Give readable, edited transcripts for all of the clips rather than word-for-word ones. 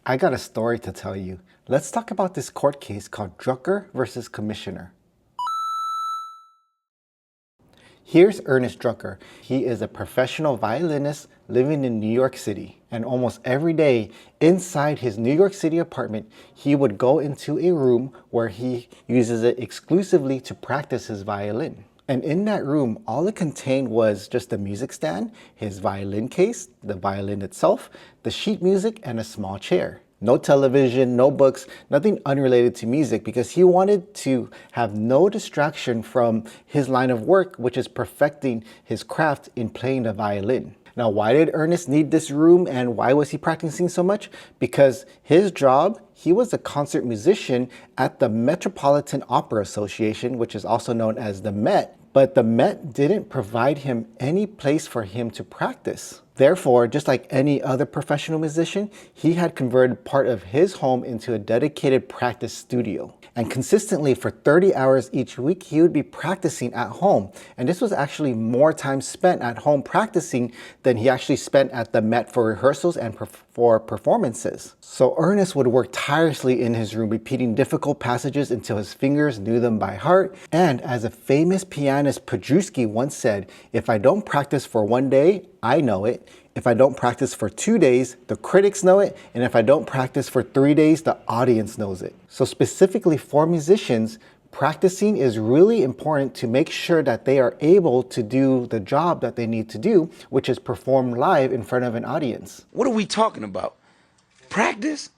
I got a story to tell you. Let's talk about this court case called Drucker versus Commissioner. Here's Ernest Drucker. He is a professional violinist living in New York City. And almost every day inside his New York City apartment, he would go into a room where he uses it exclusively to practice his violin. And in that room, all it contained was just a music stand, his violin case, the violin itself, the sheet music, and a small chair. No television, no books, nothing unrelated to music, because he wanted to have no distraction from his line of work, which is perfecting his craft in playing the violin. Now, why did Ernest need this room and why was he practicing so much? Because his job, he was a concert musician at the Metropolitan Opera Association, which is also known as the Met. But the Met didn't provide him any place for him to practice. Therefore, just like any other professional musician, he had converted part of his home into a dedicated practice studio. And consistently for 30 hours each week, he would be practicing at home. And this was actually more time spent at home practicing than he actually spent at the Met for rehearsals and for performances. So Ernest would work tirelessly in his room, repeating difficult passages until his fingers knew them by heart. And as a famous pianist Podruski once said, "If I don't practice for one day, I know it. If I don't practice for 2 days, the critics know it. And if I don't practice for 3 days, the audience knows it." So specifically for musicians, practicing is really important to make sure that they are able to do the job that they need to do, which is perform live in front of an audience. What are we talking about? Practice?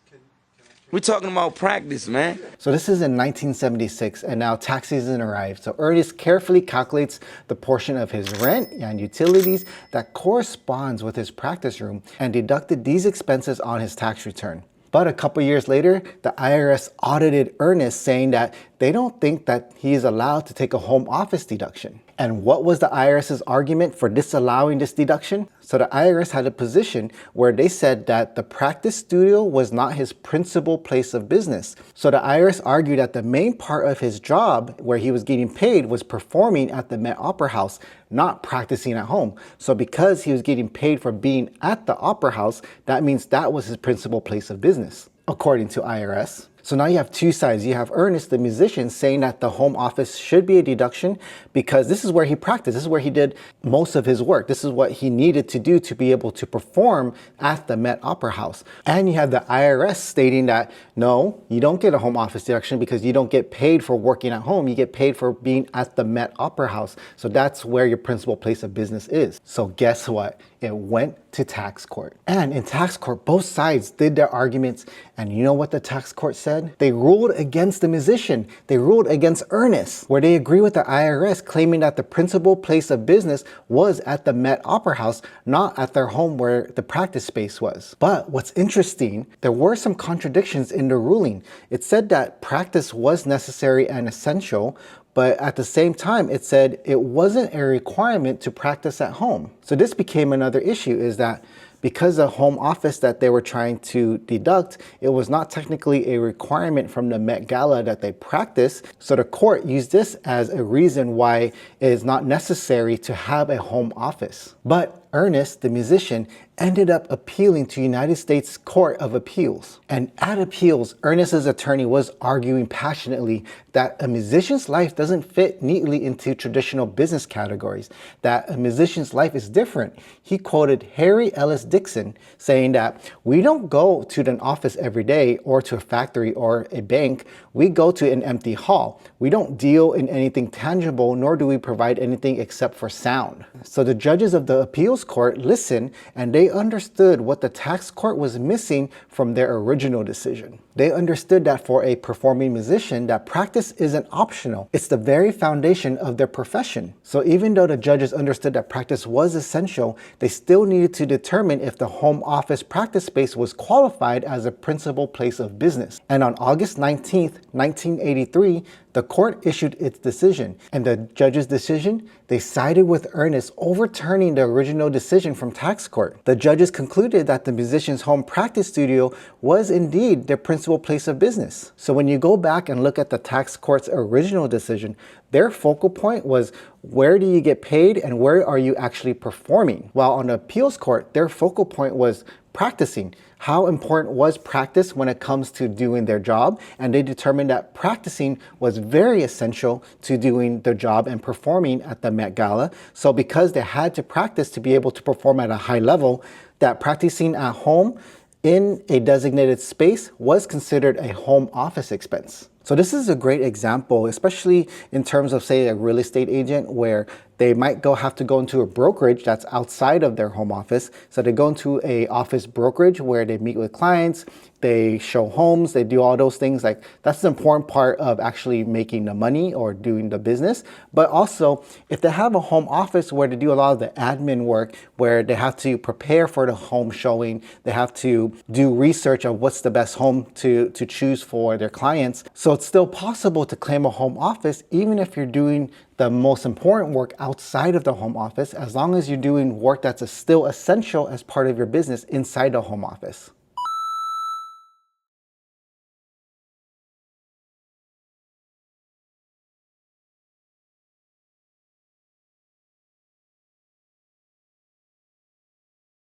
We're talking about practice, man. So this is in 1976, and now tax season arrived. So Ernest carefully calculates the portion of his rent and utilities that corresponds with his practice room and deducted these expenses on his tax return. But a couple years later, the IRS audited Ernest, saying that they don't think that he is allowed to take a home office deduction. And what was the IRS's argument for disallowing this deduction? So the IRS had a position where they said that the practice studio was not his principal place of business. So the IRS argued that the main part of his job, where he was getting paid, was performing at the Met Opera House, not practicing at home. So because he was getting paid for being at the Opera House, that means that was his principal place of business, according to IRS. So now you have two sides. You have Ernest, the musician, saying that the home office should be a deduction because this is where he practiced. This is where he did most of his work. This is what he needed to do to be able to perform at the Met Opera House. And you have the IRS stating that, no, you don't get a home office deduction because you don't get paid for working at home. You get paid for being at the Met Opera House. So that's where your principal place of business is. So guess what? It went to tax court. And in tax court, both sides did their arguments. And you know what the tax court said? They ruled against the musician. They ruled against Ernest, where they agree with the IRS, claiming that the principal place of business was at the Met Opera House, not at their home where the practice space was. But what's interesting, there were some contradictions in the ruling. It said that practice was necessary and essential, but at the same time, it said it wasn't a requirement to practice at home. So this became another issue, is that because the home office that they were trying to deduct, it was not technically a requirement from the Met Gala that they practice. So the court used this as a reason why it is not necessary to have a home office. But Ernest, the musician, ended up appealing to United States Court of Appeals. And at appeals, Ernest's attorney was arguing passionately that a musician's life doesn't fit neatly into traditional business categories, that a musician's life is different. He quoted Harry Ellis Dixon saying that we don't go to an office every day or to a factory or a bank. We go to an empty hall. We don't deal in anything tangible, nor do we provide anything except for sound. So the judges of the appeals court listened, and they understood what the tax court was missing from their original decision. They understood that for a performing musician, that practice isn't optional. It's the very foundation of their profession. So even though the judges understood that practice was essential, they still needed to determine if the home office practice space was qualified as a principal place of business. And on August 19th, 1983, the court issued its decision. And the judge's decision, they sided with Ernest, overturning the original decision from tax court. The judges concluded that the musician's home practice studio was indeed their principal place of business. So when you go back and look at the tax court's original decision, their focal point was where do you get paid and where are you actually performing? While on the appeals court, their focal point was practicing. How important was practice when it comes to doing their job? And they determined that practicing was very essential to doing their job and performing at the Met Gala. So because they had to practice to be able to perform at a high level, that practicing at home in a designated space was considered a home office expense. So this is a great example, especially in terms of, say, a real estate agent where they might have to go into a brokerage that's outside of their home office. So they go into a office brokerage where they meet with clients, they show homes, they do all those things. Like, that's the important part of actually making the money or doing the business. But also, if they have a home office where they do a lot of the admin work, where they have to prepare for the home showing, they have to do research of what's the best home to choose for their clients. So it's still possible to claim a home office even if you're doing the most important work outside of the home office, as long as you're doing work that's still essential as part of your business inside the home office.